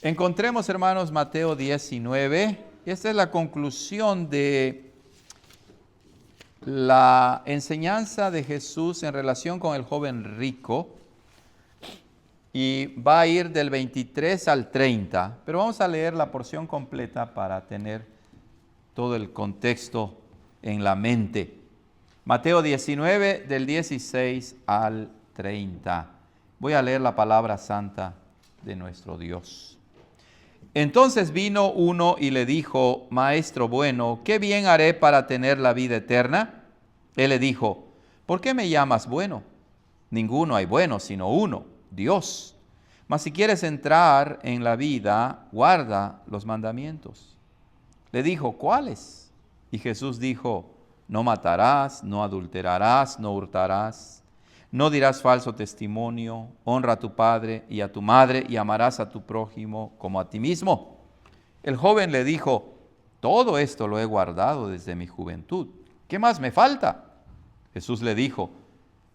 Encontremos, hermanos, Mateo 19. Esta es la conclusión de la enseñanza de Jesús en relación con el joven rico. Y va a ir del 23 al 30. Pero vamos a leer la porción completa para tener todo el contexto en la mente. Mateo 19, del 16 al 30. Voy a leer la palabra santa de nuestro Dios. Entonces vino uno y le dijo: Maestro bueno, ¿qué bien haré para tener la vida eterna? Él le dijo: ¿por qué me llamas bueno? Ninguno hay bueno, sino uno, Dios. Mas si quieres entrar en la vida, guarda los mandamientos. Le dijo: ¿cuáles? Y Jesús dijo: no matarás, no adulterarás, no hurtarás, no dirás falso testimonio, honra a tu padre y a tu madre, y amarás a tu prójimo como a ti mismo. El joven le dijo: todo esto lo he guardado desde mi juventud. ¿Qué más me falta? Jesús le dijo: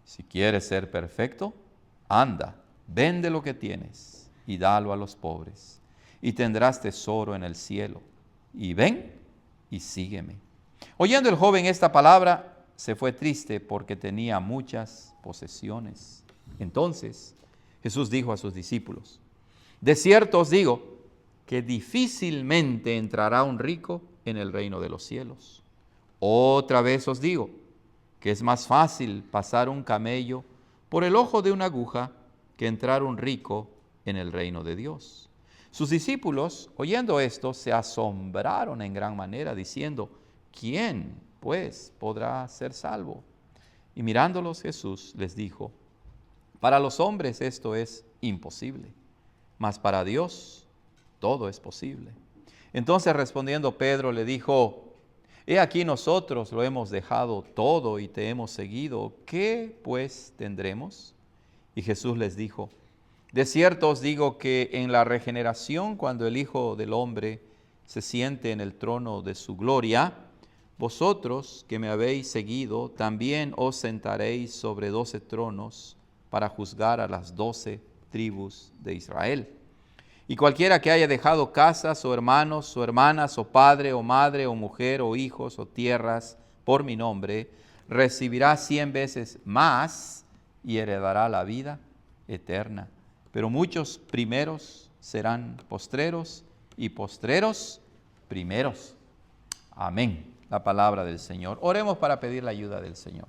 si quieres ser perfecto, anda, vende lo que tienes y dalo a los pobres, y tendrás tesoro en el cielo. Y ven y sígueme. Oyendo el joven esta palabra, se fue triste porque tenía muchas posesiones. Entonces Jesús dijo a sus discípulos: de cierto os digo que difícilmente entrará un rico en el reino de los cielos. Otra vez os digo que es más fácil pasar un camello por el ojo de una aguja que entrar un rico en el reino de Dios. Sus discípulos, oyendo esto, se asombraron en gran manera, diciendo: ¿quién, pues, podrá ser salvo? Y mirándolos Jesús les dijo: para los hombres esto es imposible, mas para Dios todo es posible. Entonces respondiendo Pedro le dijo: he aquí nosotros lo hemos dejado todo y te hemos seguido. ¿Qué pues tendremos? Y Jesús les dijo: de cierto os digo que en la regeneración, cuando el Hijo del Hombre se siente en el trono de su gloria, vosotros que me habéis seguido, también os sentaréis sobre 12 tronos para juzgar a las 12 tribus de Israel. Y cualquiera que haya dejado casas, o hermanos, o hermanas, o padre, o madre, o mujer, o hijos, o tierras, por mi nombre, recibirá 100 veces más y heredará la vida eterna. Pero muchos primeros serán postreros, y postreros primeros. Amén. La palabra del Señor. Oremos para pedir la ayuda del Señor.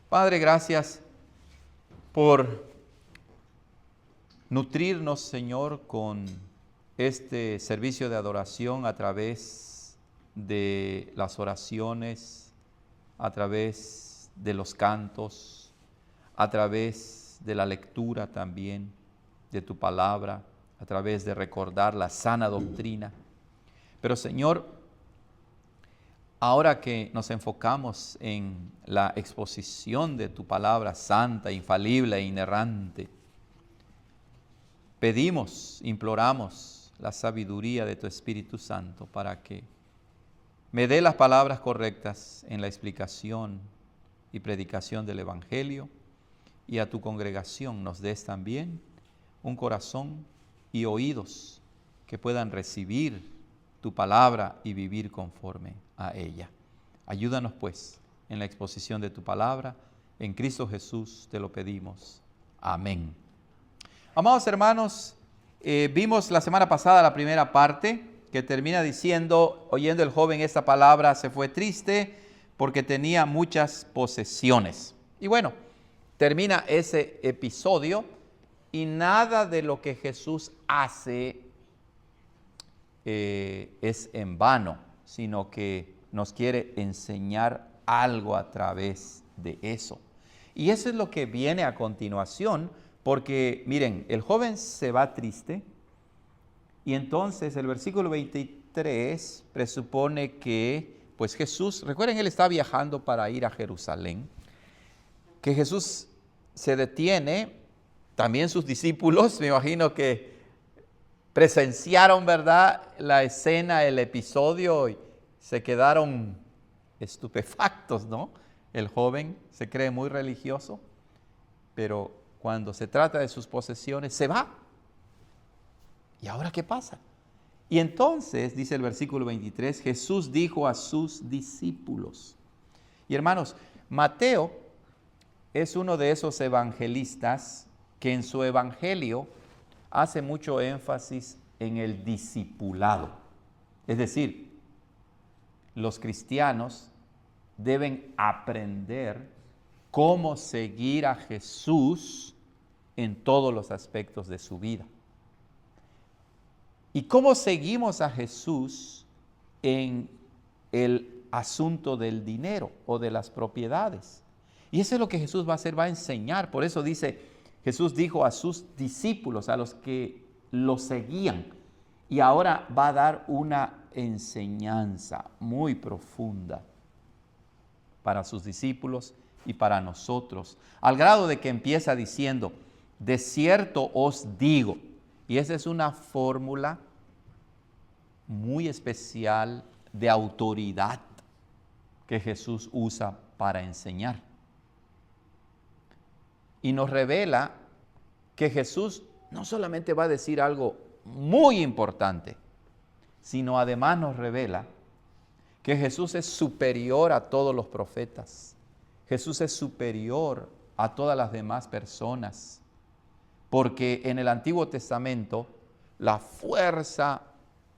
Padre, gracias por nutrirnos, Señor, con este servicio de adoración a través de las oraciones, a través de los cantos, a través de la lectura también de tu palabra, a través de recordar la sana doctrina. Pero, Señor, ahora que nos enfocamos en la exposición de tu palabra santa, infalible e inerrante, pedimos, imploramos la sabiduría de tu Espíritu Santo para que me dé las palabras correctas en la explicación y predicación del Evangelio, y a tu congregación nos des también un corazón y oídos que puedan recibir tu palabra y vivir conforme a ella. Ayúdanos pues en la exposición de tu palabra. En Cristo Jesús te lo pedimos. Amén. Amados hermanos, vimos la semana pasada la primera parte que termina diciendo: oyendo el joven esta palabra, se fue triste porque tenía muchas posesiones. Y bueno, termina ese episodio y nada de lo que Jesús hace es en vano, sino que nos quiere enseñar algo a través de eso. Y eso es lo que viene a continuación, porque miren, el joven se va triste y entonces el versículo 23 presupone que pues Jesús, recuerden, él está viajando para ir a Jerusalén, que Jesús se detiene, también sus discípulos, me imagino que presenciaron, ¿verdad?, la escena, el episodio, y se quedaron estupefactos, ¿no? El joven se cree muy religioso, pero cuando se trata de sus posesiones, se va. Y ahora qué pasa? Y entonces, dice el versículo 23, Jesús dijo a sus discípulos. Y hermanos, Mateo es uno de esos evangelistas que en su evangelio hace mucho énfasis en el discipulado. Es decir, los cristianos deben aprender cómo seguir a Jesús en todos los aspectos de su vida. ¿Y cómo seguimos a Jesús en el asunto del dinero o de las propiedades? Y eso es lo que Jesús va a hacer, va a enseñar. Por eso dice, Jesús dijo a sus discípulos, a los que lo seguían, y ahora va a dar una enseñanza muy profunda para sus discípulos y para nosotros, al grado de que empieza diciendo, de cierto os digo. Y esa es una fórmula muy especial de autoridad que Jesús usa para enseñar. Y nos revela que Jesús no solamente va a decir algo muy importante, sino además nos revela que Jesús es superior a todos los profetas. Jesús es superior a todas las demás personas. Porque en el Antiguo Testamento la fuerza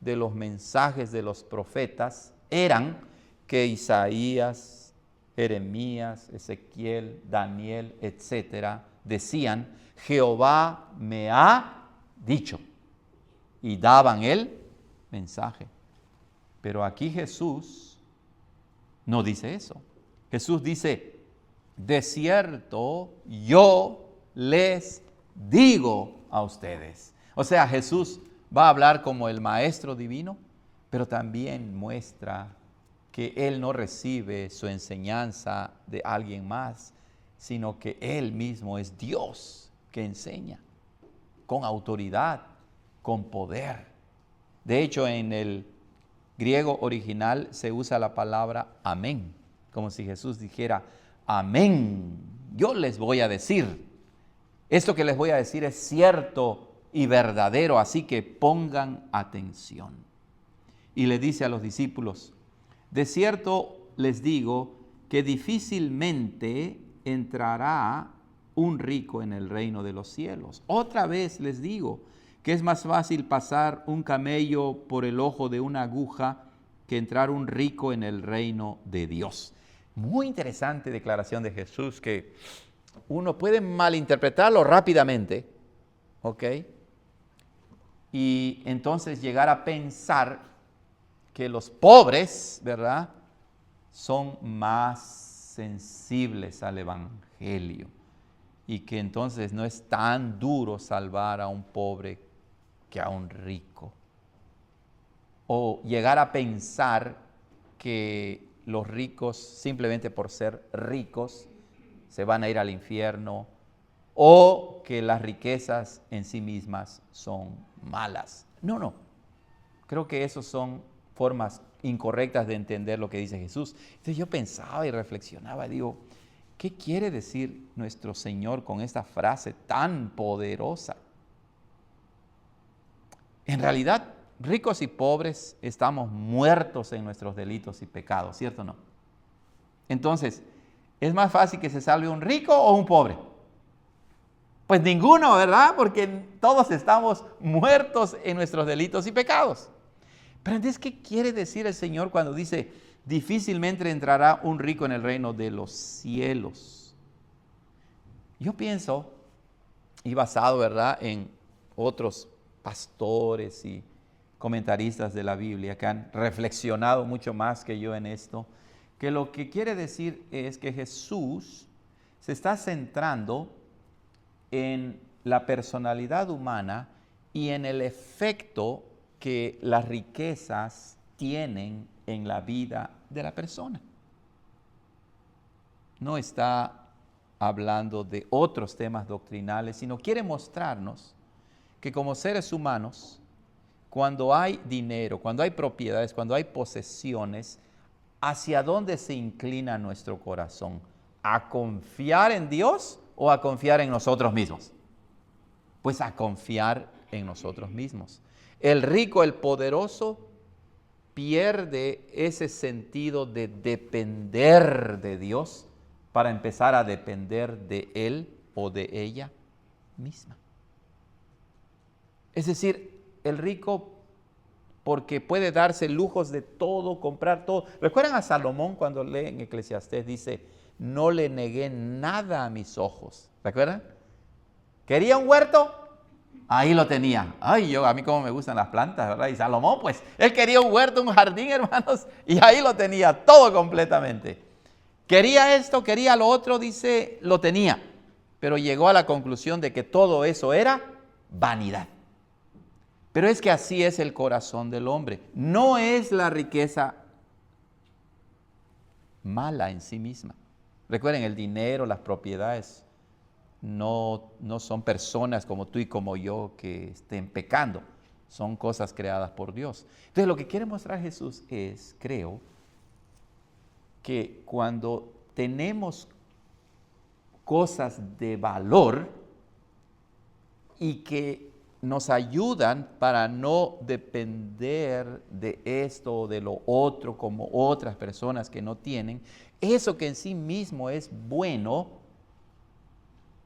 de los mensajes de los profetas eran que Isaías, Jeremías, Ezequiel, Daniel, etcétera, decían, Jehová me ha dicho, y daban el mensaje. Pero aquí Jesús no dice eso. Jesús dice, de cierto yo les digo a ustedes. O sea, Jesús va a hablar como el maestro divino, pero también muestra que Él no recibe su enseñanza de alguien más, sino que Él mismo es Dios que enseña con autoridad, con poder. De hecho, en el griego original se usa la palabra amén, como si Jesús dijera, amén, yo les voy a decir. Esto que les voy a decir es cierto y verdadero, así que pongan atención. Y le dice a los discípulos, de cierto les digo que difícilmente entrará un rico en el reino de los cielos. Otra vez les digo que es más fácil pasar un camello por el ojo de una aguja que entrar un rico en el reino de Dios. Muy interesante declaración de Jesús que uno puede malinterpretarlo rápidamente, ¿ok? Y entonces llegar a pensar que los pobres, ¿verdad?, son más sensibles al evangelio y que entonces no es tan duro salvar a un pobre que a un rico. O llegar a pensar que los ricos, simplemente por ser ricos, se van a ir al infierno, o que las riquezas en sí mismas son malas. No. Creo que esos son formas incorrectas de entender lo que dice Jesús. Entonces yo pensaba y reflexionaba, digo, ¿qué quiere decir nuestro Señor con esta frase tan poderosa? En realidad, ricos y pobres estamos muertos en nuestros delitos y pecados, ¿cierto o no? Entonces, ¿es más fácil que se salve un rico o un pobre? Pues ninguno, ¿verdad? Porque todos estamos muertos en nuestros delitos y pecados. Pero entonces, ¿qué quiere decir el Señor cuando dice, difícilmente entrará un rico en el reino de los cielos? Yo pienso, y basado, ¿verdad?, en otros pastores y comentaristas de la Biblia que han reflexionado mucho más que yo en esto, que lo que quiere decir es que Jesús se está centrando en la personalidad humana y en el efecto que las riquezas tienen en la vida de la persona. No está hablando de otros temas doctrinales, sino quiere mostrarnos que como seres humanos, cuando hay dinero, cuando hay propiedades, cuando hay posesiones, ¿hacia dónde se inclina nuestro corazón? ¿A confiar en Dios o a confiar en nosotros mismos? Pues a confiar en nosotros mismos. El rico, el poderoso, pierde ese sentido de depender de Dios para empezar a depender de él o de ella misma. Es decir, el rico, porque puede darse lujos de todo, comprar todo. ¿Recuerdan a Salomón cuando leen Eclesiastés? Dice, no le negué nada a mis ojos. ¿Recuerdan? ¿Quería un huerto? Ahí lo tenía. Ay, a mí como me gustan las plantas, ¿verdad? Y Salomón, pues, él quería un huerto, un jardín, hermanos, y ahí lo tenía, todo completamente. Quería esto, quería lo otro, dice, lo tenía. Pero llegó a la conclusión de que todo eso era vanidad. Pero es que así es el corazón del hombre. No es la riqueza mala en sí misma. Recuerden, el dinero, las propiedades, no son personas como tú y como yo que estén pecando. Son cosas creadas por Dios. Entonces, lo que quiere mostrar Jesús es, creo, que cuando tenemos cosas de valor y que nos ayudan para no depender de esto o de lo otro como otras personas que no tienen, eso que en sí mismo es bueno,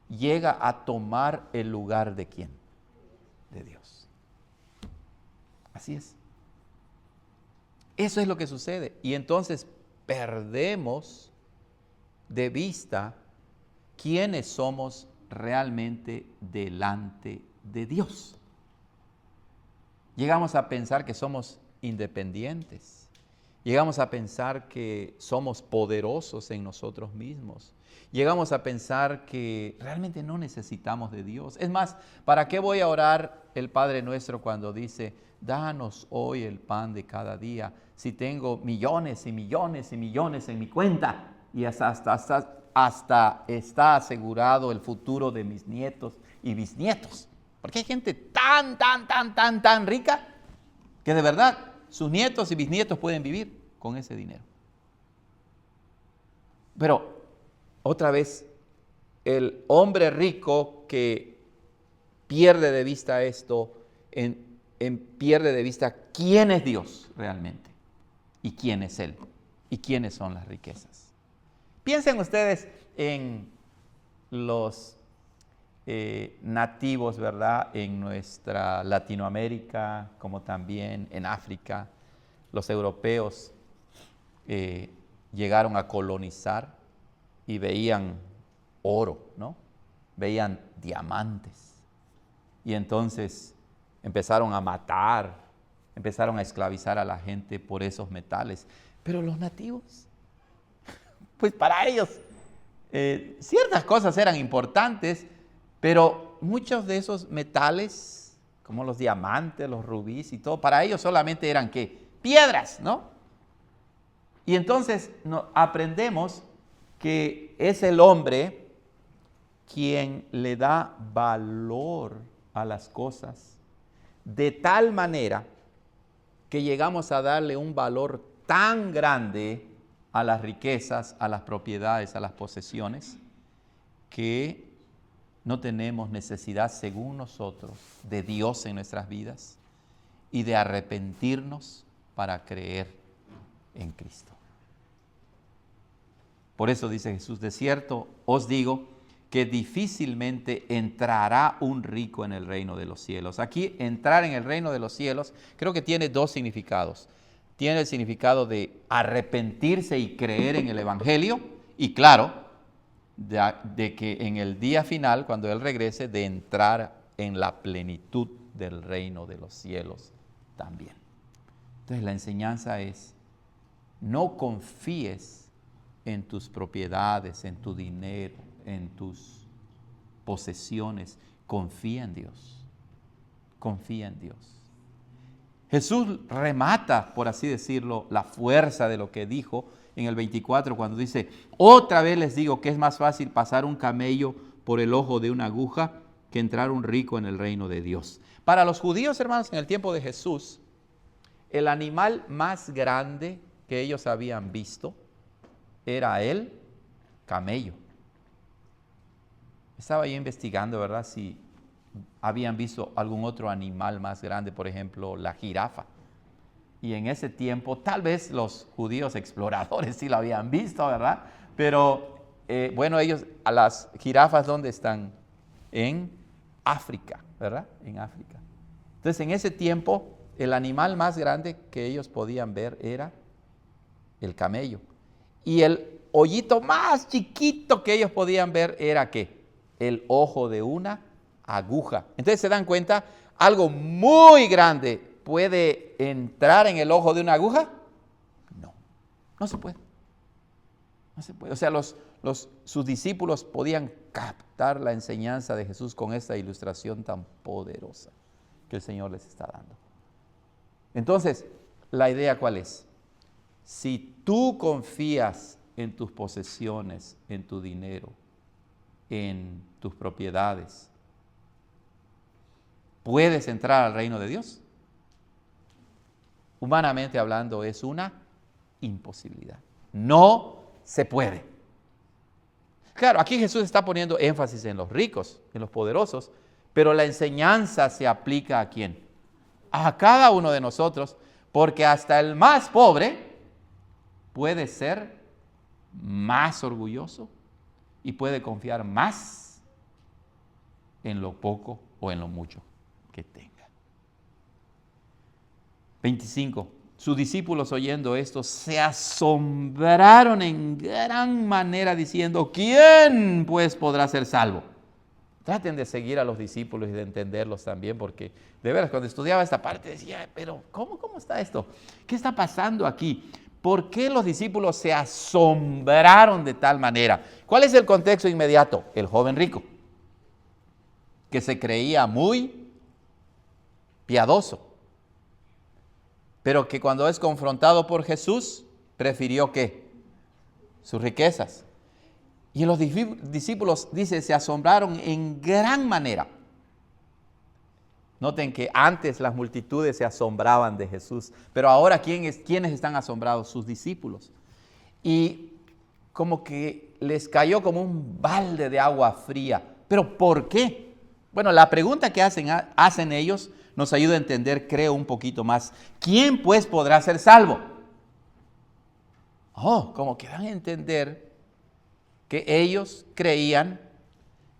llega a tomar el lugar de ¿quién? De Dios. Así es. Eso es lo que sucede. Y entonces perdemos de vista quiénes somos realmente delante de Dios. Llegamos a pensar que somos independientes. Llegamos a pensar que somos poderosos en nosotros mismos. Llegamos a pensar que realmente no necesitamos de Dios. Es más, ¿para qué voy a orar el Padre Nuestro cuando dice, danos hoy el pan de cada día, si tengo millones y millones y millones en mi cuenta y hasta está asegurado el futuro de mis nietos y bisnietos? Porque hay gente tan rica que de verdad sus nietos y bisnietos pueden vivir con ese dinero. Pero otra vez, el hombre rico que pierde de vista esto, pierde de vista quién es Dios realmente y quién es Él y quiénes son las riquezas. Piensen ustedes en los nativos, ¿verdad? En nuestra Latinoamérica, como también en África. Los europeos llegaron a colonizar y veían oro, ¿no? Veían diamantes. Y entonces empezaron a matar, empezaron a esclavizar a la gente por esos metales. Pero los nativos, pues para ellos ciertas cosas eran importantes, pero muchos de esos metales, como los diamantes, los rubíes y todo, para ellos solamente eran ¿qué? Piedras, ¿no? Y entonces aprendemos que es el hombre quien le da valor a las cosas de tal manera que llegamos a darle un valor tan grande a las riquezas, a las propiedades, a las posesiones, que no tenemos necesidad, según nosotros, de Dios en nuestras vidas y de arrepentirnos para creer en Cristo. Por eso dice Jesús, de cierto os digo que difícilmente entrará un rico en el reino de los cielos. Aquí, entrar en el reino de los cielos, creo que tiene dos significados. Tiene el significado de arrepentirse y creer en el Evangelio, y claro, de que en el día final, cuando Él regrese, de entrar en la plenitud del reino de los cielos también. Entonces la enseñanza es, no confíes en tus propiedades, en tu dinero, en tus posesiones. Confía en Dios. Confía en Dios. Jesús remata, por así decirlo, la fuerza de lo que dijo en el 24 cuando dice, otra vez les digo que es más fácil pasar un camello por el ojo de una aguja que entrar un rico en el reino de Dios. Para los judíos, hermanos, en el tiempo de Jesús, el animal más grande que ellos habían visto era el camello. Estaba yo investigando, ¿verdad? Si habían visto algún otro animal más grande, por ejemplo, la jirafa. Y en ese tiempo, tal vez los judíos exploradores sí lo habían visto, ¿verdad? Pero, bueno, ellos, a las jirafas, ¿dónde están? En África, ¿verdad? En África. Entonces, en ese tiempo, el animal más grande que ellos podían ver era el camello. Y el hoyito más chiquito que ellos podían ver era, ¿qué? El ojo de una aguja. Entonces, ¿se dan cuenta? Algo muy grande puede entrar en el ojo de una aguja. No, no se puede. No se puede. O sea, sus discípulos podían captar la enseñanza de Jesús con esta ilustración tan poderosa que el Señor les está dando. Entonces, ¿la idea cuál es? Si tú confías en tus posesiones, en tu dinero, en tus propiedades, ¿puedes entrar al reino de Dios? Humanamente hablando, es una imposibilidad. No se puede. Claro, aquí Jesús está poniendo énfasis en los ricos, en los poderosos, pero la enseñanza se aplica ¿a quién? A cada uno de nosotros, porque hasta el más pobre puede ser más orgulloso y puede confiar más en lo poco o en lo mucho que tenga. 25. Sus discípulos, oyendo esto, se asombraron en gran manera, diciendo: ¿quién pues podrá ser salvo? Traten de seguir a los discípulos y de entenderlos también, porque de veras cuando estudiaba esta parte decía, pero ¿cómo está esto? ¿Qué está pasando aquí? ¿Por qué los discípulos se asombraron de tal manera? ¿Cuál es el contexto inmediato? El joven rico, que se creía muy piadoso, pero que cuando es confrontado por Jesús, prefirió ¿qué? Sus riquezas. Y los discípulos, dice, se asombraron en gran manera. Noten que antes las multitudes se asombraban de Jesús, pero ahora ¿quiénes están asombrados? Sus discípulos. Y como que les cayó como un balde de agua fría. ¿Pero por qué? Bueno, la pregunta que hacen ellos nos ayuda a entender, creo, un poquito más. ¿Quién pues podrá ser salvo? Como que dan a entender que ellos creían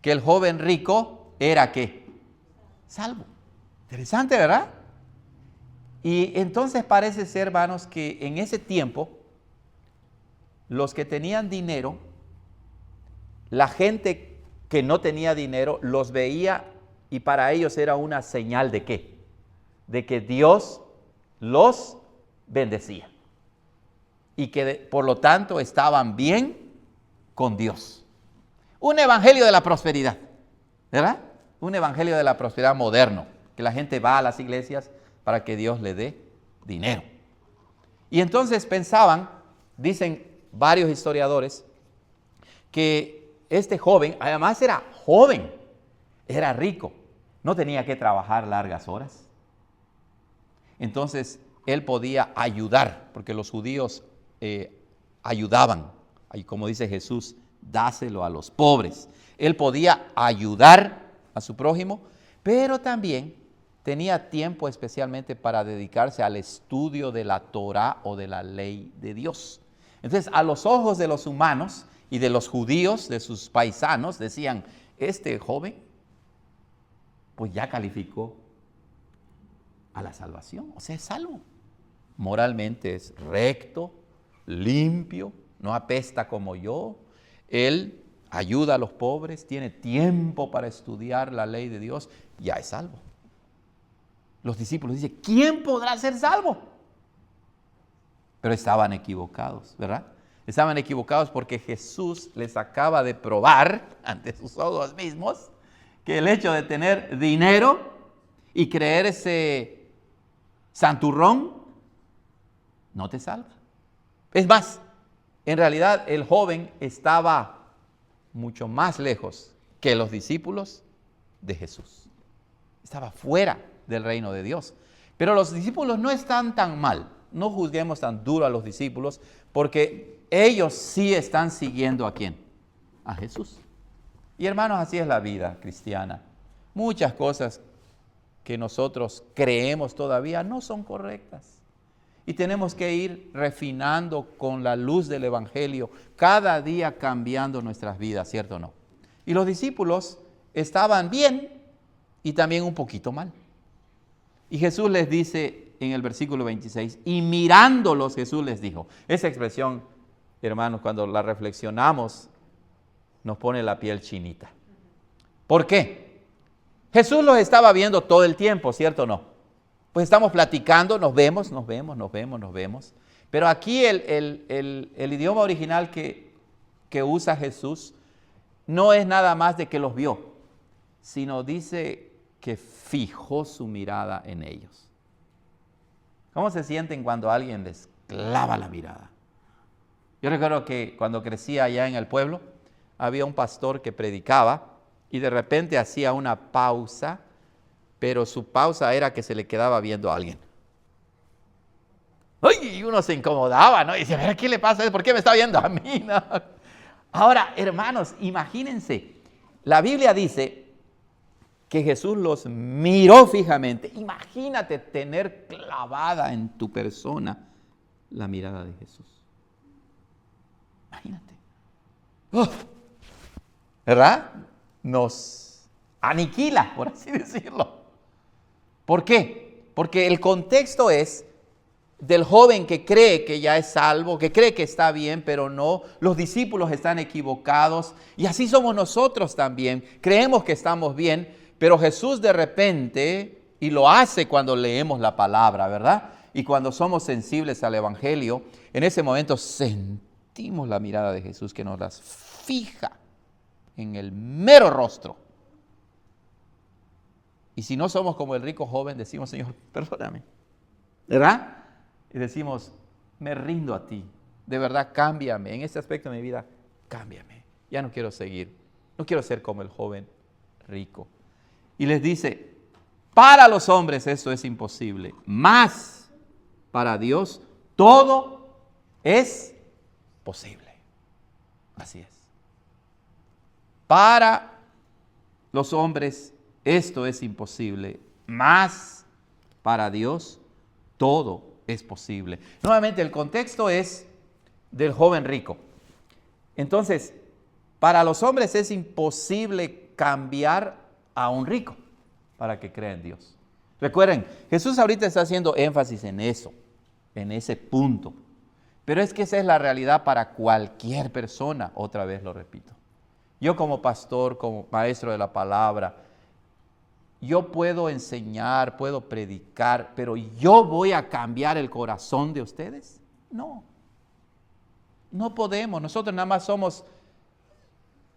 que el joven rico era ¿qué? Salvo. Interesante, ¿verdad? Y entonces parece ser, hermanos, que en ese tiempo, los que tenían dinero, la gente que no tenía dinero los veía y para ellos era una señal de ¿qué? De que Dios los bendecía y que por lo tanto estaban bien con Dios. Un evangelio de la prosperidad, ¿verdad? Un evangelio de la prosperidad moderno, que la gente va a las iglesias para que Dios le dé dinero. Y entonces pensaban, dicen varios historiadores, que este joven, además era joven, era rico, no tenía que trabajar largas horas. Entonces él podía ayudar, porque los judíos ayudaban, como dice Jesús, dáselo a los pobres. Él podía ayudar a su prójimo, pero también tenía tiempo especialmente para dedicarse al estudio de la Torá o de la ley de Dios. Entonces, a los ojos de los humanos y de los judíos, de sus paisanos, decían, este joven, pues ya calificó a la salvación, o sea, es salvo. Moralmente es recto, limpio, no apesta como yo. Él ayuda a los pobres, tiene tiempo para estudiar la ley de Dios, ya es salvo. Los discípulos dicen, ¿quién podrá ser salvo? Pero estaban equivocados, ¿verdad? Estaban equivocados porque Jesús les acaba de probar ante sus ojos mismos que el hecho de tener dinero y creerse santurrón no te salva. Es más, en realidad el joven estaba mucho más lejos que los discípulos de Jesús. Estaba fuera del reino de Dios. Pero los discípulos no están tan mal. No juzguemos tan duro a los discípulos porque ellos sí están siguiendo ¿a quién? A Jesús. Y hermanos, así es la vida cristiana. muchas cosas que nosotros creemos todavía no son correctas. Y tenemos que ir refinando con la luz del Evangelio, cada día cambiando nuestras vidas, ¿cierto o no? Y los discípulos estaban bien y también un poquito mal. Y Jesús les dice en el versículo 26, y mirándolos Jesús les dijo. Esa expresión, hermanos, cuando la reflexionamos, nos pone la piel chinita. ¿Por qué? Jesús los estaba viendo todo el tiempo, ¿cierto o no? Pues estamos platicando, nos vemos. Pero aquí el idioma original que usa Jesús no es nada más de que los vio, sino dice que fijó su mirada en ellos. ¿Cómo se sienten cuando alguien les clava la mirada? Yo recuerdo que cuando crecía allá en el pueblo, había un pastor que predicaba y de repente hacía una pausa, pero su pausa era que se le quedaba viendo a alguien. ¡Ay! Y uno se incomodaba, ¿no? Y decía, ¿pero qué le pasa? ¿Por qué me está viendo a mí? ¿No? Ahora, hermanos, imagínense, la Biblia dice que Jesús los miró fijamente. Imagínate tener clavada en tu persona la mirada de Jesús. Imagínate. ¿Verdad? Nos aniquila, por así decirlo. ¿Por qué? Porque el contexto es del joven que cree que ya es salvo, que cree que está bien, pero no. Los discípulos están equivocados y así somos nosotros también. Creemos que estamos bien, pero Jesús de repente, y lo hace cuando leemos la palabra, ¿verdad? Y cuando somos sensibles al Evangelio, en ese momento sentimos la mirada de Jesús que nos las fija en el mero rostro. Y si no somos como el rico joven, decimos, Señor, perdóname, ¿verdad? Y decimos, me rindo a ti, de verdad cámbiame, en este aspecto de mi vida, cámbiame. Ya no quiero seguir, no quiero ser como el joven rico. Y les dice, para los hombres esto es imposible, mas para Dios todo es posible. Así es. Para los hombres esto es imposible, mas para Dios todo es posible. Nuevamente, el contexto es del joven rico. Entonces, para los hombres es imposible cambiar a un rico para que crea en Dios. Recuerden, Jesús ahorita está haciendo énfasis en eso, en ese punto. Pero es que esa es la realidad para cualquier persona, otra vez lo repito. Yo como pastor, como maestro de la palabra, yo puedo enseñar, puedo predicar, pero ¿yo voy a cambiar el corazón de ustedes? No. No podemos. Nosotros nada más somos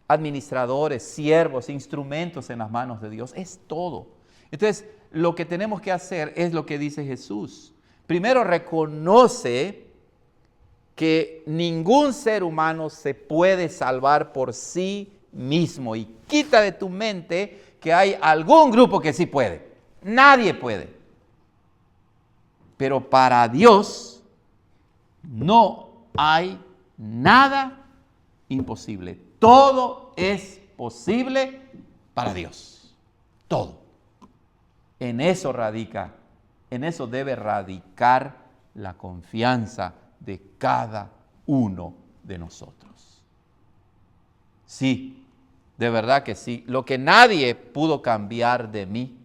administradores, siervos, instrumentos en las manos de Dios. Es todo. Entonces, lo que tenemos que hacer es lo que dice Jesús. Primero, reconoce que ningún ser humano se puede salvar por sí mismo y quita de tu mente que hay algún grupo que sí puede. Nadie puede. Pero para Dios no hay nada imposible. Todo es posible para Dios. Todo. En eso radica, en eso debe radicar la confianza de cada uno de nosotros. Sí, de verdad que sí. Lo que nadie pudo cambiar de mí,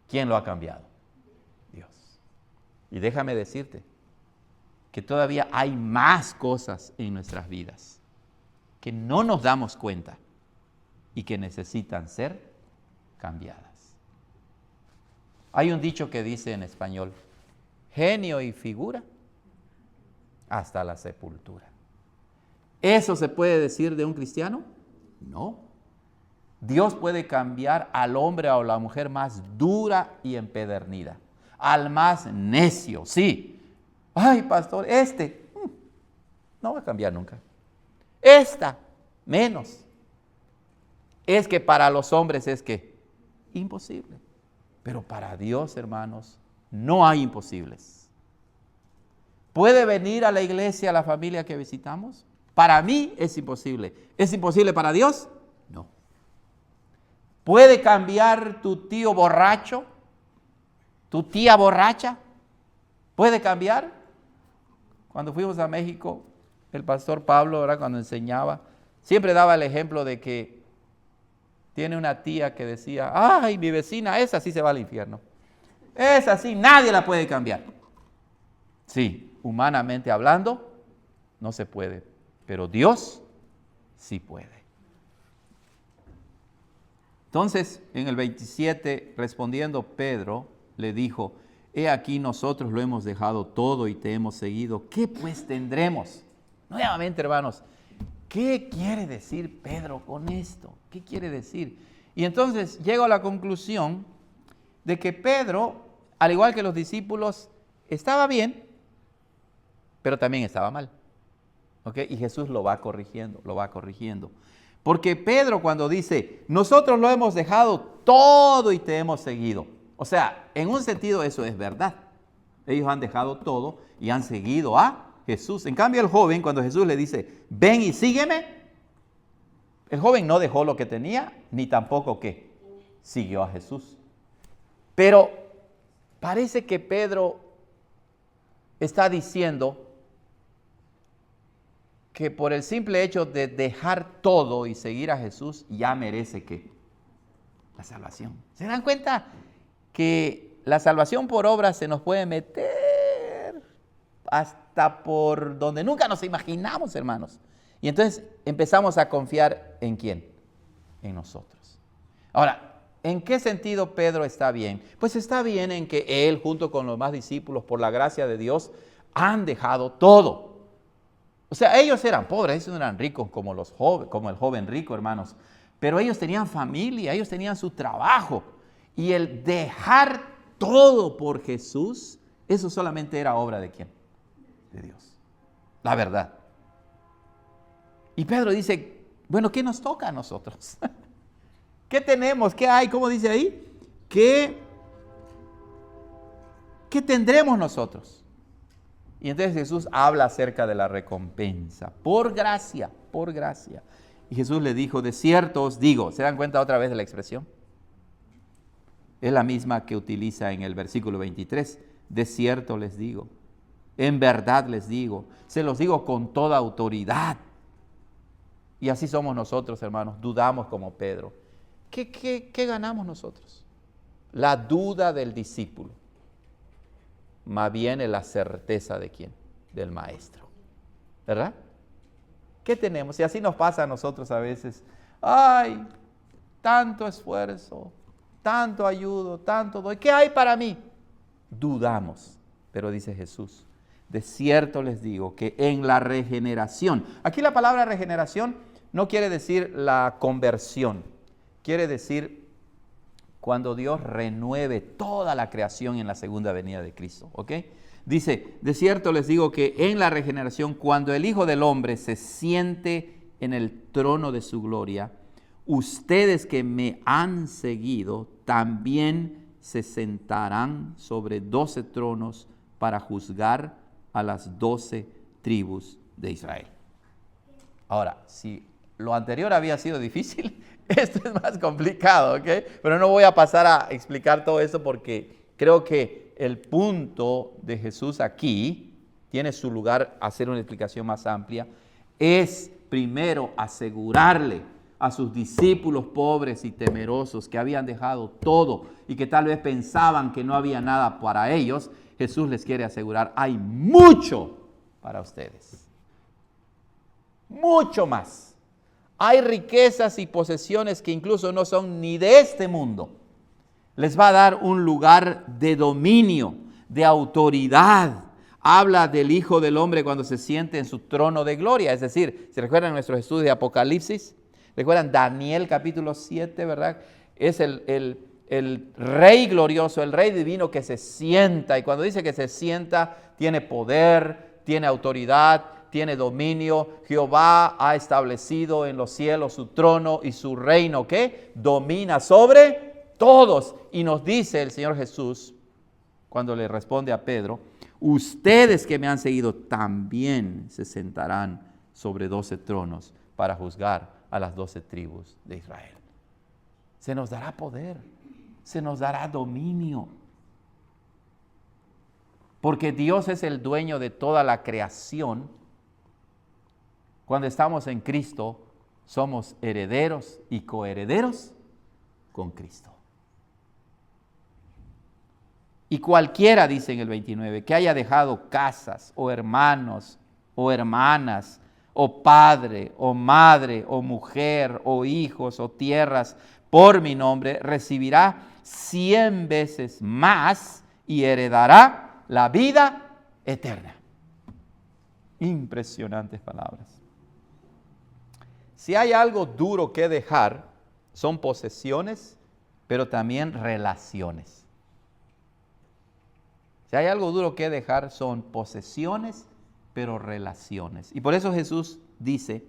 ¿quién lo ha cambiado? Dios. Y déjame decirte que todavía hay más cosas en nuestras vidas que no nos damos cuenta y que necesitan ser cambiadas. Hay un dicho que dice en español, genio y figura hasta la sepultura. ¿Eso se puede decir de un cristiano? No. Dios puede cambiar al hombre o la mujer más dura y empedernida, al más necio, sí. Ay, pastor, no va a cambiar nunca. Esta, menos. Es que para los hombres es que imposible. Pero para Dios, hermanos, no hay imposibles. ¿Puede venir a la iglesia la familia que visitamos? Para mí es imposible. ¿Es imposible para Dios? No. ¿Puede cambiar tu tío borracho? ¿Tu tía borracha? ¿Puede cambiar? Cuando fuimos a México, el pastor Pablo, ¿verdad?, cuando enseñaba, siempre daba el ejemplo de que tiene una tía que decía, ay, mi vecina, esa sí se va al infierno. Esa sí, nadie la puede cambiar. Sí, humanamente hablando, no se puede, pero Dios sí puede. Entonces, en el 27, respondiendo Pedro, le dijo, he aquí nosotros lo hemos dejado todo y te hemos seguido. ¿Qué pues tendremos? Nuevamente, hermanos, ¿qué quiere decir Pedro con esto? ¿Qué quiere decir? Y entonces llego a la conclusión de que Pedro, al igual que los discípulos, estaba bien, pero también estaba mal. ¿Ok? Y Jesús lo va corrigiendo, lo va corrigiendo. Porque Pedro cuando dice, nosotros lo hemos dejado todo y te hemos seguido. O sea, en un sentido eso es verdad. Ellos han dejado todo y han seguido a Jesús. En cambio el joven, cuando Jesús le dice, ven y sígueme, el joven no dejó lo que tenía, ni tampoco ¿qué? Siguió a Jesús. Pero parece que Pedro está diciendo que por el simple hecho de dejar todo y seguir a Jesús, ya merece ¿qué? La salvación. ¿Se dan cuenta que la salvación por obra se nos puede meter hasta por donde nunca nos imaginamos, hermanos? Y entonces empezamos a confiar ¿en quién? En nosotros. Ahora, ¿en qué sentido Pedro está bien? Pues está bien en que él, junto con los demás discípulos, por la gracia de Dios, han dejado todo. O sea, ellos eran pobres, ellos no eran ricos como el joven rico, hermanos. Pero ellos tenían familia, ellos tenían su trabajo. Y el dejar todo por Jesús, eso solamente era obra ¿de quién? De Dios. La verdad. Y Pedro dice, bueno, ¿qué nos toca a nosotros? ¿Qué tenemos? ¿Qué hay? ¿Cómo dice ahí? ¿Qué tendremos nosotros? Y entonces Jesús habla acerca de la recompensa, por gracia, por gracia. Y Jesús le dijo, de cierto os digo, ¿se dan cuenta otra vez de la expresión? Es la misma que utiliza en el versículo 23, de cierto les digo, en verdad les digo, se los digo con toda autoridad. Y así somos nosotros, hermanos, dudamos como Pedro. ¿Qué ganamos nosotros? La duda del discípulo. Más bien es la certeza ¿de quién? Del maestro. ¿Verdad? ¿Qué tenemos? Y así nos pasa a nosotros a veces. ¡Ay! Tanto esfuerzo, tanto ayudo, tanto doy. ¿Qué hay para mí? Dudamos. Pero dice Jesús, de cierto les digo que en la regeneración, aquí la palabra regeneración no quiere decir la conversión, quiere decir cuando Dios renueve toda la creación en la segunda venida de Cristo, ¿ok? Dice, de cierto les digo que en la regeneración, cuando el Hijo del Hombre se siente en el trono de su gloria, ustedes que me han seguido, también se sentarán sobre 12 tronos para juzgar a las 12 tribus de Israel. Ahora, si lo anterior había sido difícil, esto es más complicado, ¿ok? Pero no voy a pasar a explicar todo eso porque creo que el punto de Jesús aquí tiene su lugar a hacer una explicación más amplia. Es primero asegurarle a sus discípulos pobres y temerosos que habían dejado todo y que tal vez pensaban que no había nada para ellos. Jesús les quiere asegurar, hay mucho para ustedes. Mucho más. Hay riquezas y posesiones que incluso no son ni de este mundo. Les va a dar un lugar de dominio, de autoridad. Habla del Hijo del Hombre cuando se siente en su trono de gloria. Es decir, ¿se recuerdan nuestros estudios de Apocalipsis? ¿Recuerdan Daniel capítulo 7, verdad? Es el Rey glorioso, el Rey divino que se sienta. Y cuando dice que se sienta, tiene poder, tiene autoridad, tiene dominio. Jehová ha establecido en los cielos su trono y su reino, ¿qué? Domina sobre todos. Y nos dice el Señor Jesús, cuando le responde a Pedro, ustedes que me han seguido también se sentarán sobre 12 tronos para juzgar a las 12 tribus de Israel. Se nos dará poder, se nos dará dominio. Porque Dios es el dueño de toda la creación. Cuando estamos en Cristo, somos herederos y coherederos con Cristo. Y cualquiera, dice en el 29, que haya dejado casas, o hermanos, o hermanas, o padre, o madre, o mujer, o hijos, o tierras, por mi nombre, recibirá 100 veces más y heredará la vida eterna. Impresionantes palabras. Si hay algo duro que dejar, son posesiones, pero también relaciones. Si hay algo duro que dejar, son posesiones, pero relaciones. Y por eso Jesús dice,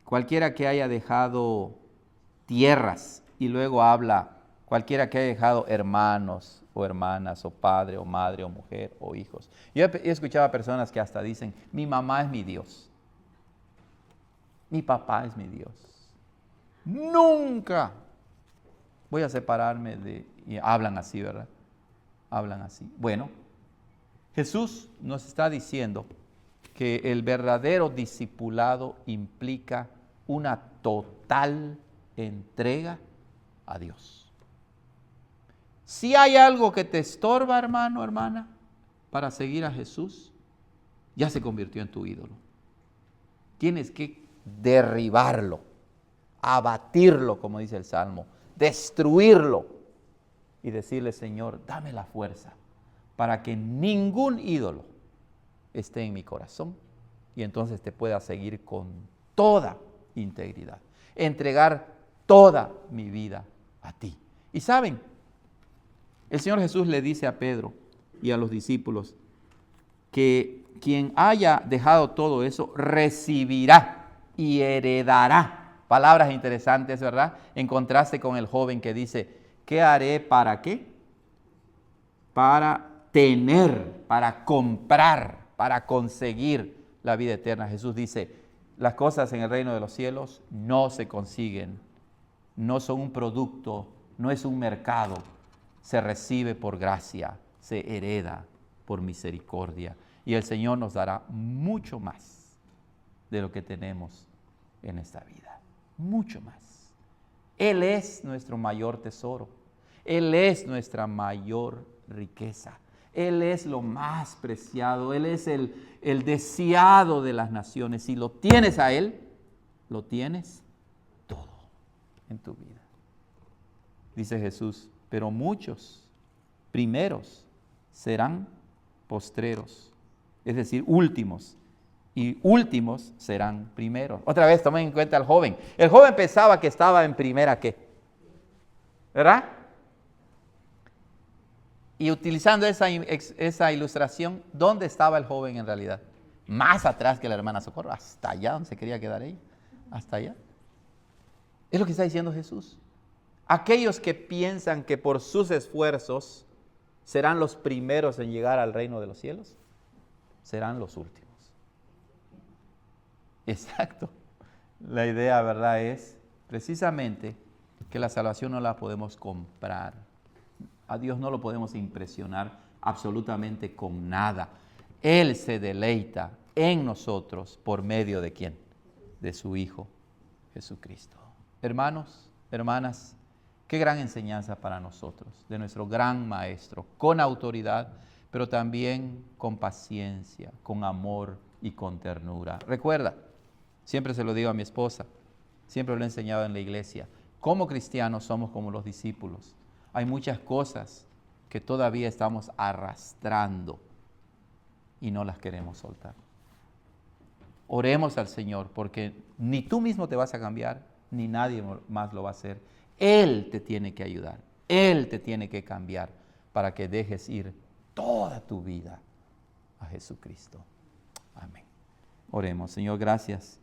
cualquiera que haya dejado tierras, y luego habla, cualquiera que haya dejado hermanos, o hermanas, o padre, o madre, o mujer, o hijos. Yo he escuchado a personas que hasta dicen, mi mamá es mi Dios. Mi papá es mi Dios. Nunca voy a separarme de... Y hablan así, ¿verdad? Hablan así. Bueno, Jesús nos está diciendo que el verdadero discipulado implica una total entrega a Dios. Si hay algo que te estorba, hermano, hermana, para seguir a Jesús, ya se convirtió en tu ídolo. Tienes que derribarlo, abatirlo, como dice el Salmo, destruirlo y decirle, Señor, dame la fuerza para que ningún ídolo esté en mi corazón y entonces te pueda seguir con toda integridad, entregar toda mi vida a ti. Y saben, el Señor Jesús le dice a Pedro y a los discípulos que quien haya dejado todo eso recibirá y heredará. Palabras interesantes, ¿verdad? En contraste con el joven que dice, ¿qué haré para qué? Para tener, para comprar, para conseguir la vida eterna. Jesús dice, las cosas en el reino de los cielos no se consiguen, no son un producto, no es un mercado, se recibe por gracia, se hereda por misericordia. Y el Señor nos dará mucho más de lo que tenemos en esta vida, mucho más. Él es nuestro mayor tesoro, Él es nuestra mayor riqueza, Él es lo más preciado, Él es el deseado de las naciones. Si lo tienes a Él, lo tienes todo en tu vida. Dice Jesús, pero muchos primeros serán postreros, es decir, últimos, y últimos serán primeros. Otra vez tomen en cuenta al joven. El joven pensaba que estaba en primera, ¿qué? ¿Verdad? Y utilizando esa ilustración, ¿dónde estaba el joven en realidad? Más atrás que la hermana Socorro, hasta allá donde se quería quedar ella, hasta allá. Es lo que está diciendo Jesús. Aquellos que piensan que por sus esfuerzos serán los primeros en llegar al reino de los cielos, serán los últimos. Exacto. La idea, ¿verdad?, es precisamente que la salvación no la podemos comprar. A Dios no lo podemos impresionar absolutamente con nada. Él se deleita en nosotros por medio de ¿quién? De su Hijo Jesucristo. Hermanos, hermanas, qué gran enseñanza para nosotros, de nuestro gran Maestro, con autoridad, pero también con paciencia, con amor y con ternura. Recuerda, siempre se lo digo a mi esposa, siempre lo he enseñado en la iglesia, como cristianos somos como los discípulos. Hay muchas cosas que todavía estamos arrastrando y no las queremos soltar. Oremos al Señor porque ni tú mismo te vas a cambiar, ni nadie más lo va a hacer. Él te tiene que ayudar, Él te tiene que cambiar para que dejes ir toda tu vida a Jesucristo. Amén. Oremos. Señor, gracias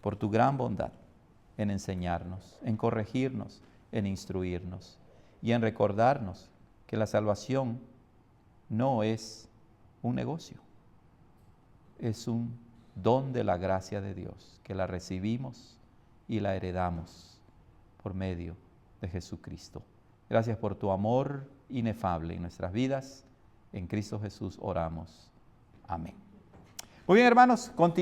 por tu gran bondad en enseñarnos, en corregirnos, en instruirnos y en recordarnos que la salvación no es un negocio, es un don de la gracia de Dios, que la recibimos y la heredamos por medio de Jesucristo. Gracias por tu amor inefable en nuestras vidas. En Cristo Jesús oramos. Amén. Muy bien, hermanos, continuamos.